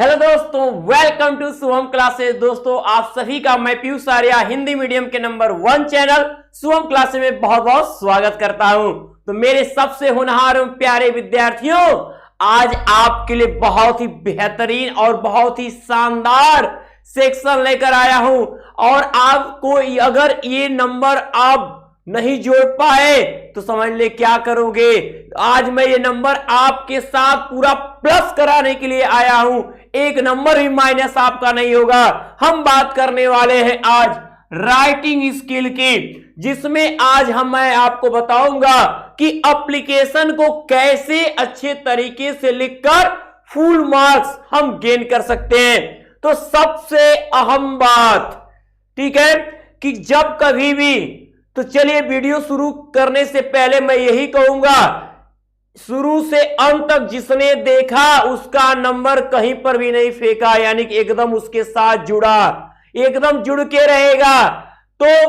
Hello दोस्तों, welcome to Shubham classes. दोस्तों, आप सभी का मैं पीयूष आर्या हिंदी मीडियम के नंबर 1 चैनल शुभम क्लासेस में बहुत बहुत स्वागत करता हूं। तो मेरे सबसे होनहार एवं प्यारे विद्यार्थियों, आज आपके लिए बहुत ही बेहतरीन और बहुत ही शानदार सेक्शन लेकर आया हूं। और आपको अगर ये नंबर आप नहीं जोड़ पाए तो समझ ले क्या करोगे। आज मैं ये नंबर आपके साथ पूरा प्लस कराने के लिए आया हूं, एक नंबर भी माइनस आपका नहीं होगा। हम बात करने वाले हैं आज राइटिंग स्किल की, जिसमें आज मैं आपको बताऊंगा कि एप्लीकेशन को कैसे अच्छे तरीके से लिखकर फुल मार्क्स हम गेन कर सकते हैं। तो सबसे अहम बात, ठीक है, कि जब कभी भी, तो चलिए वीडियो शुरू करने से पहले मैं यही कहूंगा, शुरू से अंत तक जिसने देखा उसका नंबर कहीं पर भी नहीं फेंका, यानी कि एकदम उसके साथ जुड़ा, एकदम जुड़ के रहेगा। तो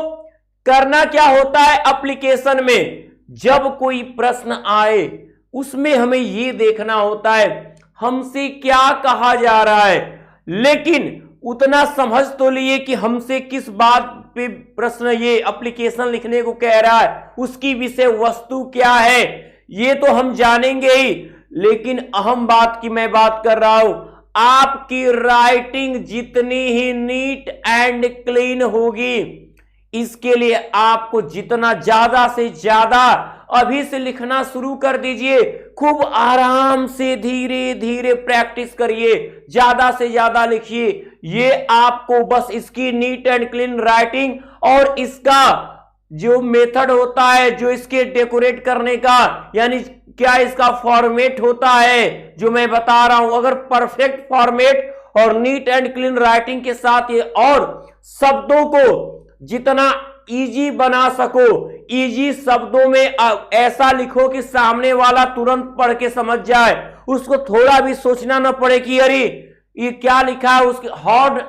करना क्या होता है एप्लीकेशन में, जब कोई प्रश्न आए उसमें हमें यह देखना होता है हमसे क्या कहा जा रहा है, लेकिन उतना समझ तो लिए कि हमसे किस बात पे प्रश्न ये एप्लीकेशन लिखने को कह रहा है, उसकी विषय वस्तु क्या है, ये तो हम जानेंगे ही। लेकिन अहम बात की मैं बात कर रहा हूं, आपकी राइटिंग जितनी ही नीट एंड क्लीन होगी, इसके लिए आपको जितना ज्यादा से ज्यादा अभी से लिखना शुरू कर दीजिए। खूब आराम से धीरे धीरे प्रैक्टिस करिए, ज्यादा से ज्यादा लिखिए। ये आपको बस इसकी नीट एंड क्लीन राइटिंग और इसका जो मेथड होता है, जो इसके डेकोरेट करने का, यानी क्या इसका फॉर्मेट होता है जो मैं बता रहा हूं, अगर परफेक्ट फॉर्मेट और नीट एंड क्लीन राइटिंग के साथ ये और शब्दों को जितना इजी बना सको, इजी शब्दों में ऐसा लिखो कि सामने वाला तुरंत पढ़ के समझ जाए, उसको थोड़ा भी सोचना ना पड़े कि अरे ये क्या लिखा है। उसके हार्ड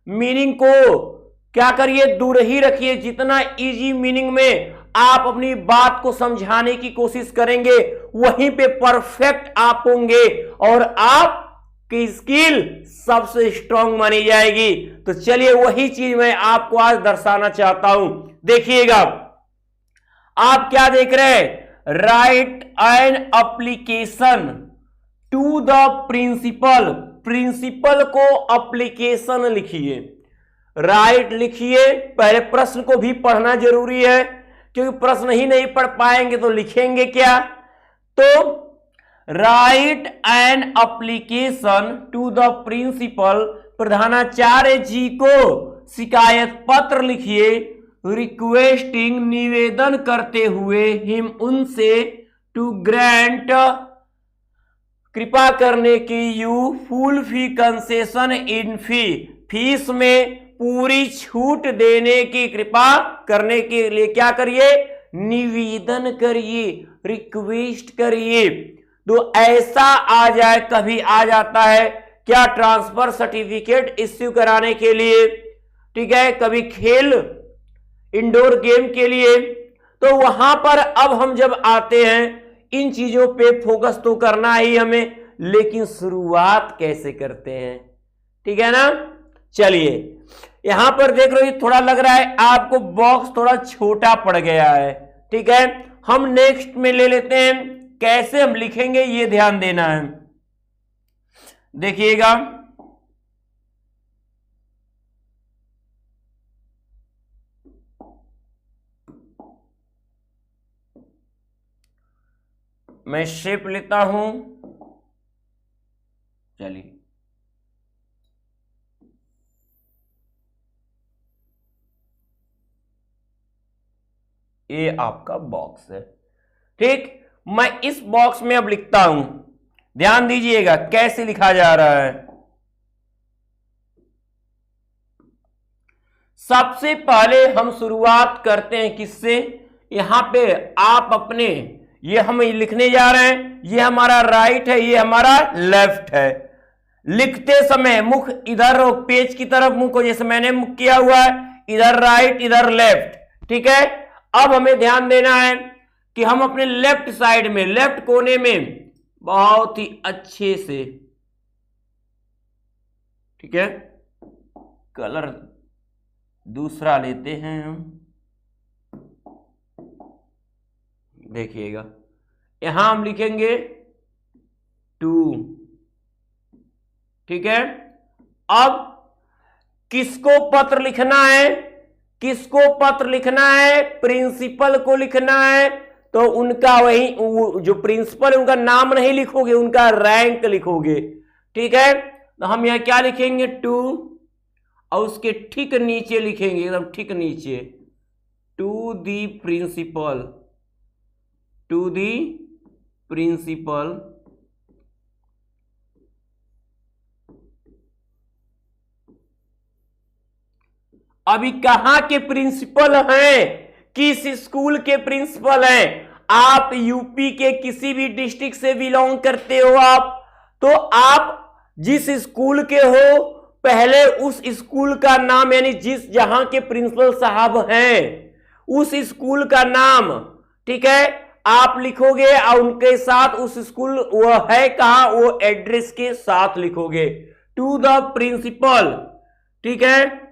मीनिंग को क्या करिए, दूर ही रखिए। जितना इजी मीनिंग में आप अपनी बात को समझाने की कोशिश करेंगे, वहीं पे परफेक्ट आप होंगे और आप की स्किल सबसे स्ट्रांग मानी जाएगी। तो चलिए वही चीज मैं आपको आज दर्शाना चाहता हूं। देखिएगा, आप क्या देख रहे हैं, write an application to the principal. Principal को एप्लीकेशन लिखिए, राइट लिखिए। पहले प्रश्न को भी पढ़ना जरूरी है, क्योंकि प्रश्न ही नहीं पढ़ पाएंगे तो लिखेंगे क्या। तो write an application to the principal, प्रधानाचार्य जी को शिकायत पत्र लिखिए, रिक्वेस्टिंग निवेदन करते हुए, हिम उनसे, टू ग्रांट कृपा करने की, you full fee concession in fee, fees में पूरी छूट देने की कृपा करने के लिए क्या करिए, निवेदन करिए, रिक्वेस्ट करिए। तो ऐसा आ जाए, कभी आ जाता है क्या, ट्रांसफर सर्टिफिकेट इश्यू कराने के लिए, ठीक है, कभी खेल इंडोर गेम के लिए। तो वहां पर अब हम जब आते हैं, इन चीजों पे फोकस तो करना ही हमें, लेकिन शुरुआत कैसे करते हैं, ठीक है ना। चलिए यहां पर देख रहे हो, थोड़ा लग रहा है आपको बॉक्स थोड़ा छोटा पड़ गया है, ठीक है। हम नेक्स्ट में ले लेते हैं, कैसे हम लिखेंगे ये ध्यान देना है। देखिएगा, मैं शेप लेता हूं, चलिए ये आपका बॉक्स है, ठीक। मैं इस बॉक्स में अब लिखता हूं, ध्यान दीजिएगा कैसे लिखा जा रहा है। सबसे पहले हम शुरुआत करते हैं किससे, यहां पे आप अपने, ये हम लिखने जा रहे हैं, ये हमारा राइट है, ये हमारा लेफ्ट है। लिखते समय मुख इधर हो, पेज की तरफ मुख को, जैसे मैंने मुख किया हुआ है, इधर राइट इधर लेफ्ट, ठीक है। अब हमें ध्यान देना है कि हम अपने लेफ्ट साइड में, लेफ्ट कोने में बहुत ही अच्छे से ठीक है, कलर दूसरा लेते हैं हम, देखिएगा यहां हम लिखेंगे 2, ठीक है। अब किसको पत्र लिखना है, किसको पत्र लिखना है, प्रिंसिपल को लिखना है, तो उनका वही जो प्रिंसिपल है उनका नाम नहीं लिखोगे, उनका रैंक लिखोगे, ठीक है। तो हम यहां क्या लिखेंगे 2 और उसके ठीक नीचे लिखेंगे, एकदम ठीक नीचे, to the principal, to the principal, अभी कहां के प्रिंसिपल हैं, किस स्कूल के प्रिंसिपल हैं, आप यूपी के किसी भी डिस्ट्रिक्ट से बिलोंग करते हो आप, तो आप जिस स्कूल के हो पहले उस स्कूल का नाम, यानी जिस जहां के प्रिंसिपल साहब हैं उस स्कूल का नाम, ठीक है, आप लिखोगे और उनके साथ उस स्कूल वो है कहां, वो एड्रेस के साथ लिखोगे, टू द प्रिंसिपल, ठीक है।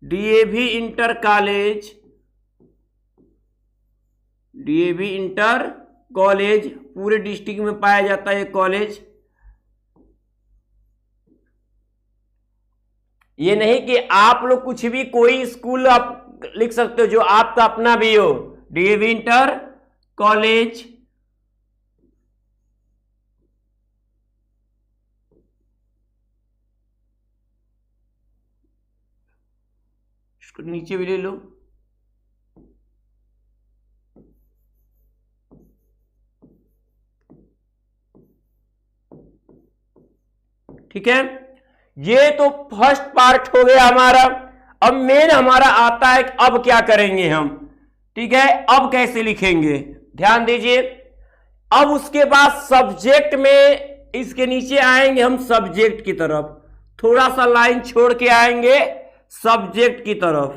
DAV inter college, DAV inter college पूरे डिस्ट्रिक्ट में पाया जाता है कॉलेज। ये नहीं कि आप लोग कुछ भी कोई स्कूल आप लिख सकते हो जो आपका अपना भी हो, डीएवी इंटर कॉलेज, इसको नीचे भी ले लो, ठीक है। ये तो फर्स्ट पार्ट हो गया हमारा। अब मेन हमारा आता है अब क्या करेंगे हम, ठीक है, अब कैसे लिखेंगे, ध्यान दीजिए। अब उसके बाद सब्जेक्ट में इसके नीचे आएंगे हम, सब्जेक्ट की तरफ थोड़ा सा लाइन छोड़ के आएंगे सब्जेक्ट की तरफ,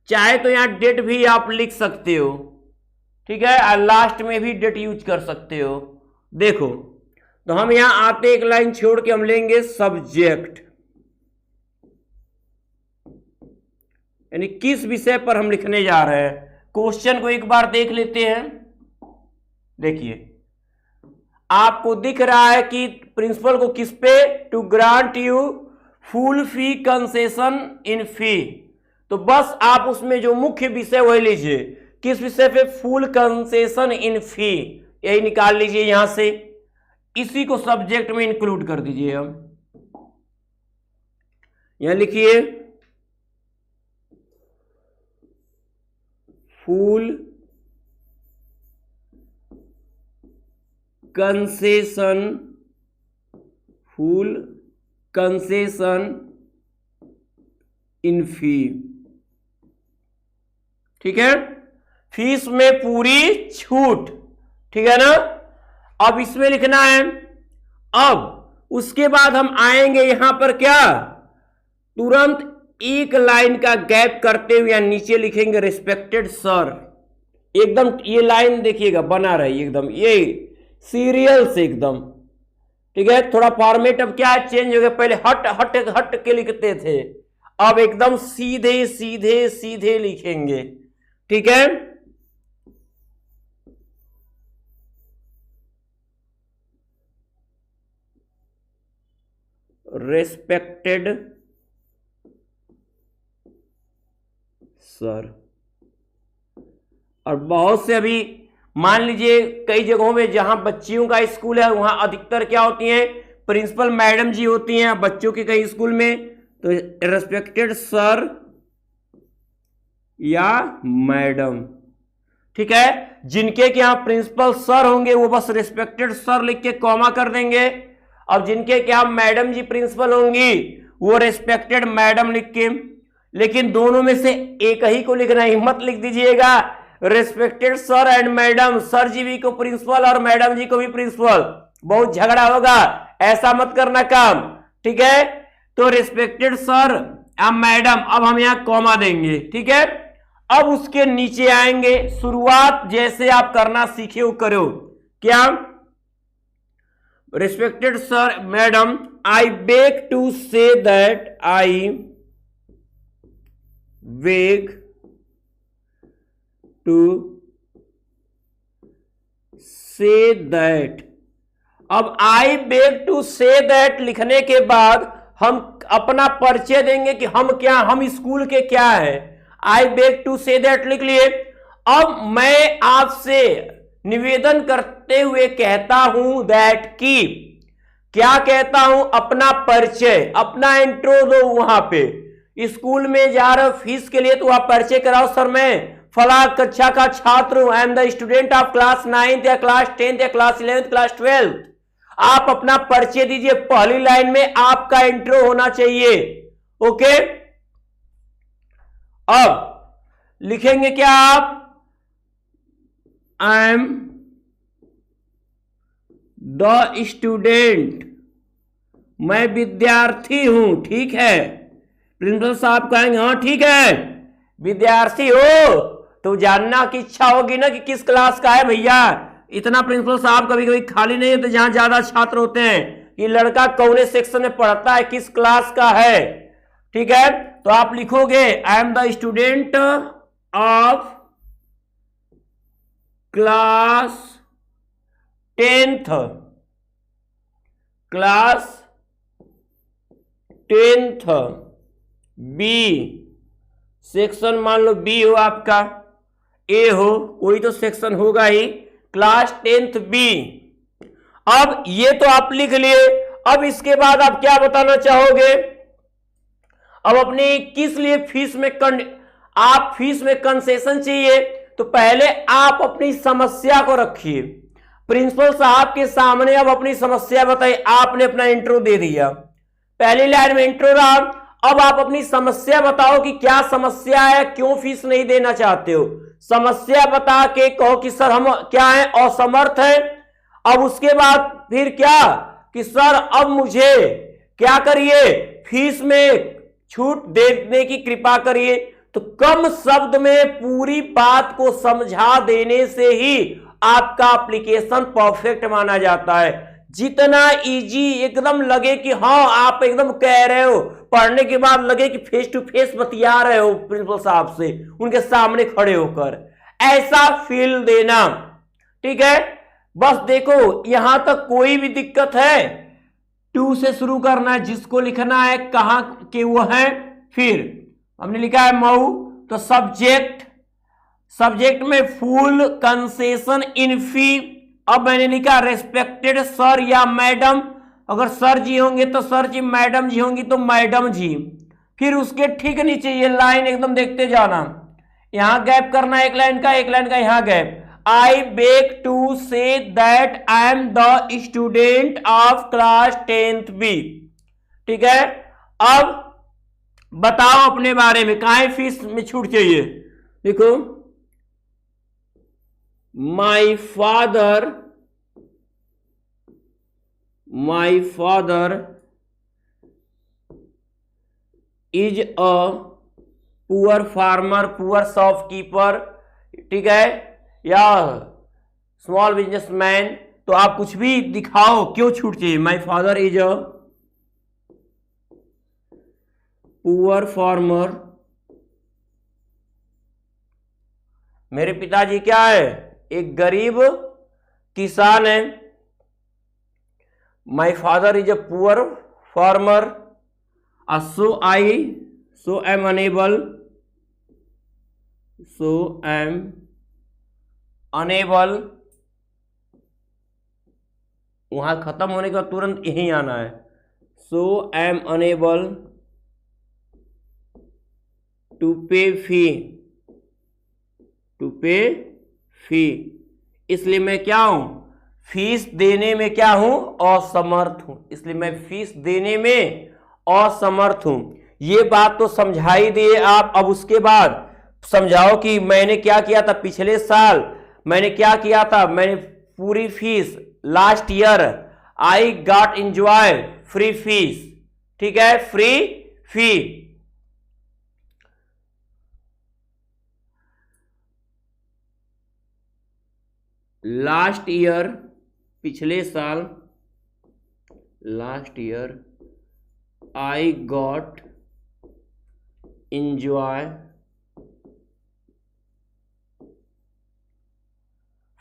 चाहे तो यहां डेट भी आप लिख सकते हो, ठीक है, और लास्ट में भी डेट यूज कर सकते हो। देखो तो हम यहां आते एक लाइन छोड़ के हम लेंगे सब्जेक्ट, यानी किस विषय पर हम लिखने जा रहे हैं। क्वेश्चन को एक बार देख लेते हैं। देखिए आपको दिख रहा है कि प्रिंसिपल को किस पे, to grant you full fee concession in fee, तो बस आप उसमें जो मुख्य विषय वही लीजिए, किस विषय पे, फुल कंसेशन इन फी, यही निकाल लीजिए यहां से, इसी को सब्जेक्ट में इंक्लूड कर दीजिए। हम यहां लिखिए full concession, full concession in fee, ठीक है, फीस में पूरी छूट, ठीक है ना। अब इसमें लिखना है। अब उसके बाद हम आएंगे यहां पर क्या, तुरंत एक लाइन का गैप करते हुए नीचे लिखेंगे रिस्पेक्टेड सर, एकदम ये लाइन देखिएगा बना रही एकदम, ये सीरियल से एकदम, ठीक है। थोड़ा फॉर्मेट अब क्या चेंज हो गया, पहले हट हट हट के लिखते थे, अब एकदम सीधे सीधे सीधे लिखेंगे, ठीक है। Respected sir. और बहुत से अभी मान लीजिए कई जगहों में जहां बच्चियों का स्कूल है वहां अधिकतर क्या होती हैं, प्रिंसिपल मैडम जी होती हैं, बच्चों के कई स्कूल में तो रेस्पेक्टेड सर या मैडम, ठीक है। जिनके के यहां प्रिंसिपल सर होंगे वो बस रिस्पेक्टेड सर लिख के कॉमा कर देंगे, अब जिनके क्या मैडम जी प्रिंसिपल होंगी वो रिस्पेक्टेड मैडम लिख के, लेकिन दोनों में से एक ही को लिखना, हिम्मत लिख दीजिएगा respected sir and madam, sir ji भी को प्रिंसिपल और मैडम जी को भी प्रिंसिपल, बहुत झगड़ा होगा, ऐसा मत करना काम, ठीक है। तो रिस्पेक्टेड सर या मैडम, अब हम यहां कॉमा देंगे, ठीक है। अब उसके नीचे आएंगे, शुरुआत जैसे आप करना सीखे हो करो। क्या? Respected sir madam, I beg to say that, I beg to say that. अब I beg to say that लिखने के बाद हम अपना परिचय देंगे कि हम क्या, हम स्कूल के क्या है। I beg to say that लिख लिए। अब मैं आपसे निवेदन करते हुए कहता हूं दैट की, क्या कहता हूं? अपना परिचय, अपना इंट्रो दो। वहां पे स्कूल में जा रहे हो फीस के लिए तो आप परिचय कराओ, सर मैं फला कक्षा का छात्र हूं, आई am the student of class 9th या क्लास 10th या क्लास 11th क्लास 12th। आप अपना परिचय दीजिए, पहली लाइन में आपका इंट्रो होना चाहिए। ओके, अब लिखेंगे क्या आप? आई एम द स्टूडेंट, मैं विद्यार्थी हूं। ठीक है, प्रिंसिपल साहब कहेंगे हाँ ठीक है, विद्यार्थी हो तो जानना की इच्छा होगी ना कि किस क्लास का है भैया। इतना प्रिंसिपल साहब कभी कभी खाली नहीं होते जहां ज्यादा छात्र होते हैं कि लड़का कौने सेक्शन में पढ़ता है, किस क्लास का है। ठीक है, तो आप लिखोगे I am the student of class 10th, class 10th B section, मान लो बी हो आपका, ए हो, कोई तो सेक्शन होगा ही, क्लास 10th बी। अब ये तो आप लिख लिए। अब इसके बाद आप क्या बताना चाहोगे? अब अपनी किस लिए फीस में आप फीस में कंसेशन चाहिए तो पहले आप अपनी समस्या को रखिए प्रिंसिपल साहब के सामने। अब अपनी समस्या बताइए, आपने अपना इंट्रो दे दिया, पहली लाइन में इंट्रो रहा। अब आप अपनी समस्या बताओ कि क्या समस्या है, क्यों फीस नहीं देना चाहते हो। समस्या बता के कहो कि सर हम क्या है, असमर्थ है। अब उसके बाद फिर क्या कि सर अब मुझे क्या करिए, फीस में छूट देने की कृपा करिए। तो कम शब्द में पूरी बात को समझा देने से ही आपका एप्लीकेशन परफेक्ट माना जाता है। जितना इजी एकदम लगे कि हाँ आप एकदम कह रहे हो, पढ़ने के बाद लगे कि फेस टू फेस बतिया रहे हो प्रिंसिपल साहब से उनके सामने खड़े होकर, ऐसा फील देना। ठीक है, बस देखो यहां तक कोई भी दिक्कत है? 2 से शुरू करना है, जिसको लिखना है कहां के वो है। फिर हमने लिखा है मऊ, तो सब्जेक्ट, सब्जेक्ट में फुल कंसेशन इन फी। अब मैंने लिखा रेस्पेक्टेड सर या मैडम, अगर सर जी होंगे तो सर जी, मैडम जी होंगी तो मैडम जी। फिर उसके ठीक नीचे ये लाइन एकदम देखते जाना, यहां गैप करना एक लाइन का, एक लाइन का यहां gap. I beg to say that I am the student of class 10th B. ठीक है, अब बताओ अपने बारे में, काहे फीस में छूट चाहिए। देखो, my father is a poor farmer, poor shopkeeper, ठीक है, या स्मॉल बिजनेसमैन। तो आप कुछ भी दिखाओ, क्यों छूट चाहिए। My father is a poor farmer, मेरे पिताजी क्या है, एक गरीब किसान है। My father is a poor farmer, so am unable, वहां खत्म होने के बाद तुरंत यही आना है। सो एम अनेबल टू पे फी, इसलिए मैं क्या हूं, फीस देने में क्या हूं, असमर्थ हूं। इसलिए मैं फीस देने में असमर्थ हूं। ये बात तो समझाई दिए आप। अब उसके बाद समझाओ कि मैंने क्या किया था पिछले साल, मैंने क्या किया था। मैंने पूरी fees, last year I got enjoy free fees. ठीक है, फ्री फी। लास्ट ईयर, पिछले साल, last year I got enjoy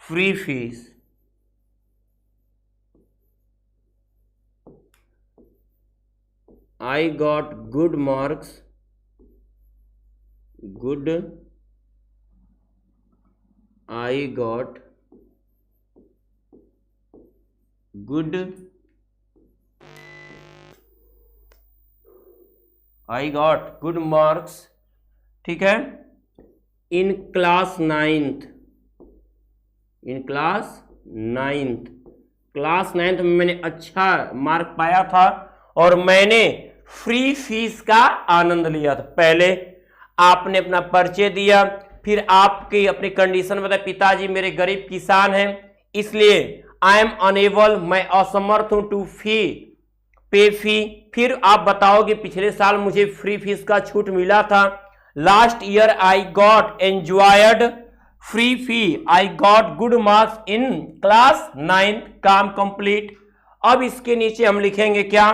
free fees, I got good marks, good, I got good, I got good marks, ठीक है, in class 9th, in class 9th, class 9th में मैंने अच्छा mark पाया था और मैंने फ्री फीस का आनंद लिया था। पहले आपने अपना परिचय दिया, फिर आपकी अपनी कंडीशन बताई, पिताजी मेरे गरीब किसान हैं इसलिए आई एम अनेबल, मैं असमर्थ हूं टू फी, पे फी, फिर आप बताओगे पिछले साल मुझे फ्री फीस का छूट मिला था। Last year I got enjoyed free fee, I got good marks in class 9th, काम कंप्लीट। अब इसके नीचे हम लिखेंगे क्या,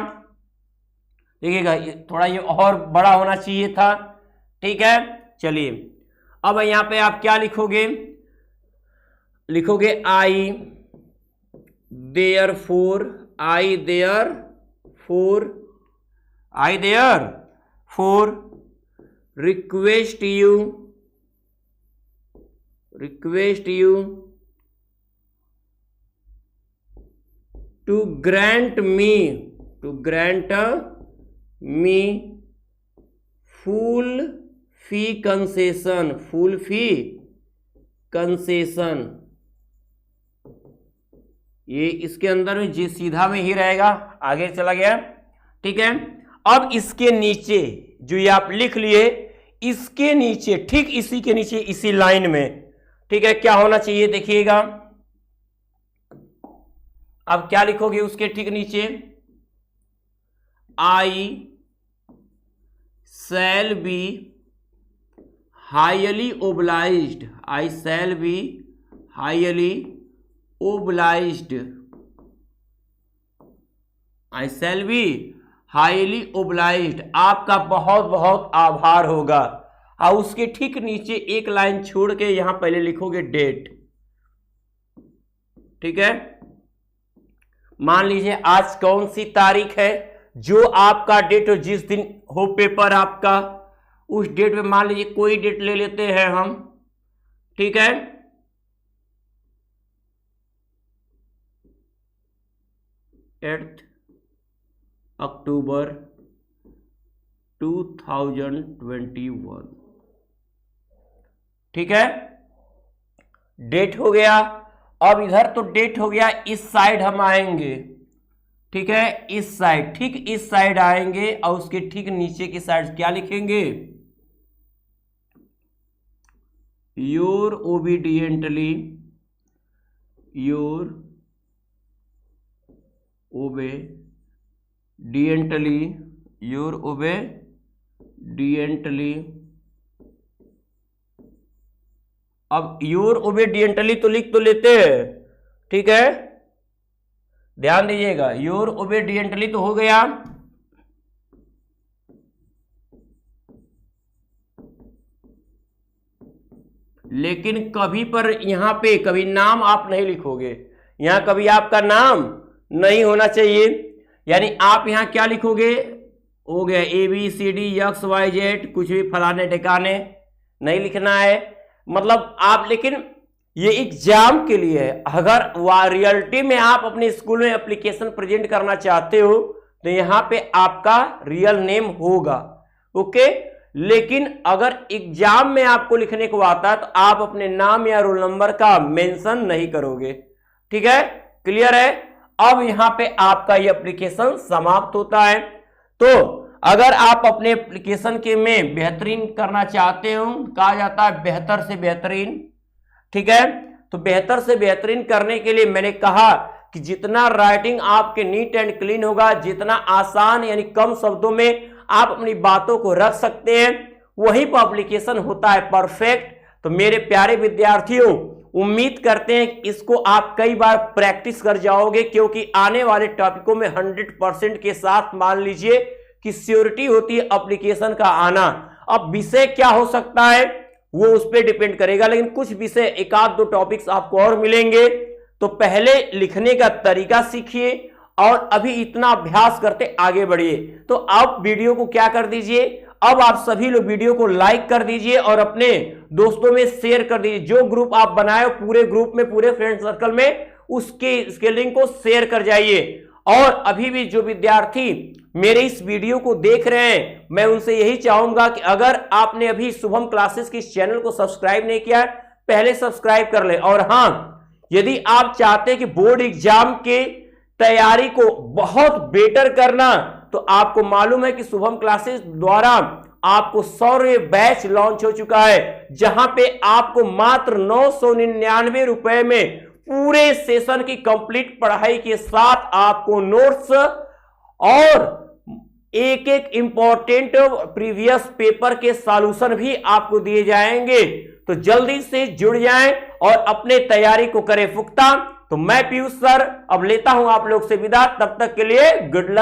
देखिएगा थोड़ा ये और बड़ा होना चाहिए था, ठीक है। चलिए अब यहां पे आप क्या लिखोगे, लिखोगे I therefore, I therefore, I therefore request you to grant me full fee concession, ये इसके अंदर में जी सीधा में ही रहेगा, आगे चला गया, ठीक है। अब इसके नीचे जो ये आप लिख लिए, इसके नीचे, ठीक इसी के नीचे, इसी लाइन में, ठीक है, क्या होना चाहिए देखिएगा। अब क्या लिखोगे उसके ठीक नीचे, I shall be highly obliged, I shall be highly obliged, I shall be highly obliged, आपका बहुत बहुत आभार होगा। और उसके ठीक नीचे एक लाइन छोड़ के यहां पहले लिखोगे डेट, ठीक है। मान लीजिए आज कौन सी तारीख है, जो आपका डेट हो, जिस दिन हो पेपर आपका, उस डेट में मान लीजिए कोई डेट ले लेते हैं हम, ठीक है। 8 अक्टूबर 2021, ठीक है, डेट हो गया। अब इधर तो डेट हो गया, इस साइड हम आएंगे, ठीक है, इस साइड, ठीक इस साइड आएंगे और उसके ठीक नीचे की साइड क्या लिखेंगे, योर ओबीडियंटली, योर ओबेडियंटली, योर ओबेडियंटली। अब योर ओबेडियंटली तो लिख तो लेते हैं, ठीक है, ध्यान दीजिएगा, योर ओबेडियंटली तो हो गया। लेकिन कभी पर यहां पे कभी नाम आप नहीं लिखोगे, यहां कभी आपका नाम नहीं होना चाहिए, यानी आप यहां क्या लिखोगे, हो गया ABCD XYZ, कुछ भी फलाने ठिकाने नहीं लिखना है, मतलब आप, लेकिन ये एग्जाम के लिए है। अगर रियलिटी में आप अपने स्कूल में एप्लीकेशन प्रेजेंट करना चाहते हो तो यहां पे आपका रियल नेम होगा, ओके। लेकिन अगर एग्जाम में आपको लिखने को आता है तो आप अपने नाम या रोल नंबर का मेंशन नहीं करोगे, ठीक है, क्लियर है। अब यहां पे आपका ये एप्लीकेशन समाप्त होता है। तो अगर आप अपने एप्लीकेशन के में बेहतरीन करना चाहते हो, कहा जाता है बेहतर से बेहतरीन, ठीक है, तो बेहतर से बेहतरीन करने के लिए मैंने कहा कि जितना राइटिंग आपके नीट एंड क्लीन होगा, जितना आसान यानी कम शब्दों में आप अपनी बातों को रख सकते हैं, वही पर एप्लीकेशन होता है परफेक्ट। तो मेरे प्यारे विद्यार्थियों, उम्मीद करते हैं कि इसको आप कई बार प्रैक्टिस कर जाओगे, क्योंकि आने वाले टॉपिकों में 100% के साथ मान लीजिए कि श्योरिटी होती है एप्लीकेशन का आना। अब विषय क्या हो सकता है वो उस पर डिपेंड करेगा, लेकिन कुछ विषय एक आध दो टॉपिक्स आपको और मिलेंगे। तो पहले लिखने का तरीका सीखिए और अभी इतना अभ्यास करते आगे बढ़िए। तो अब वीडियो को क्या कर दीजिए, अब आप सभी लोग वीडियो को लाइक कर दीजिए और अपने दोस्तों में शेयर कर दीजिए। जो ग्रुप आप बनाए पूरे ग्रुप में, पूरे फ्रेंड सर्कल में उसके लिंक को शेयर कर जाइए। और अभी भी जो विद्यार्थी मेरे इस वीडियो को देख रहे हैं, मैं उनसे यही चाहूंगा कि अगर आपने अभी शुभम क्लासेस के इस चैनल को सब्सक्राइब नहीं किया है, पहले सब्सक्राइब कर ले। और हाँ, यदि आप चाहते हैं कि बोर्ड एग्जाम के तैयारी को बहुत बेटर करना, तो आपको मालूम है कि शुभम क्लासेस द्वारा आपको 100 बैच लॉन्च हो चुका है, जहां पे आपको मात्र 999 रुपए में पूरे सेशन की कंप्लीट पढ़ाई के साथ आपको नोट्स और एक एक इंपॉर्टेंट प्रीवियस पेपर के सॉल्यूशन भी आपको दिए जाएंगे। तो जल्दी से जुड़ जाएं और अपने तैयारी को करें पुख्ता। तो मैं पीयूष सर अब लेता हूं आप लोग से विदा, तब तक के लिए गुड लक।